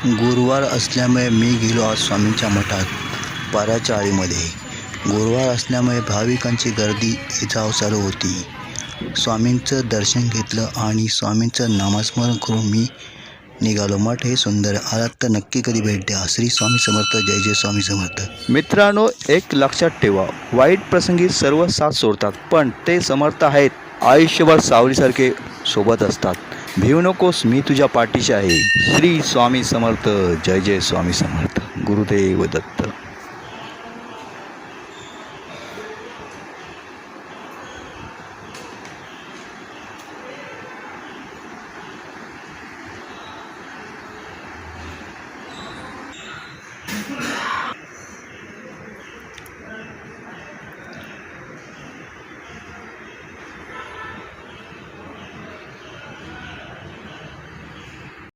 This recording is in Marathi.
गुरुवार असल्यामुळे मी गेलो आज स्वामींच्या मठात पाराच्या आळीमध्ये. गुरुवार असल्यामुळे भाविकांची गर्दी येजाव चालू होती. स्वामींचं दर्शन घेतलं आणि स्वामींचं नामस्मरण करून मी निघालो. मठ हे सुंदर, आलात तर नक्की कधी भेट द्या. श्री स्वामी समर्थ. जय जय स्वामी समर्थ. मित्रांनो, एक लक्षात ठेवा, वाईट प्रसंगी सर्व साथ सोडतात, पण ते समर्थ आहेत. आयुष्यभर सावलीसारखे सोबत असतात. भिवू नकोस, मी तुझ्या पाठीशी आहे. श्री स्वामी समर्थ. जय जय स्वामी समर्थ. गुरुदेव दत्त.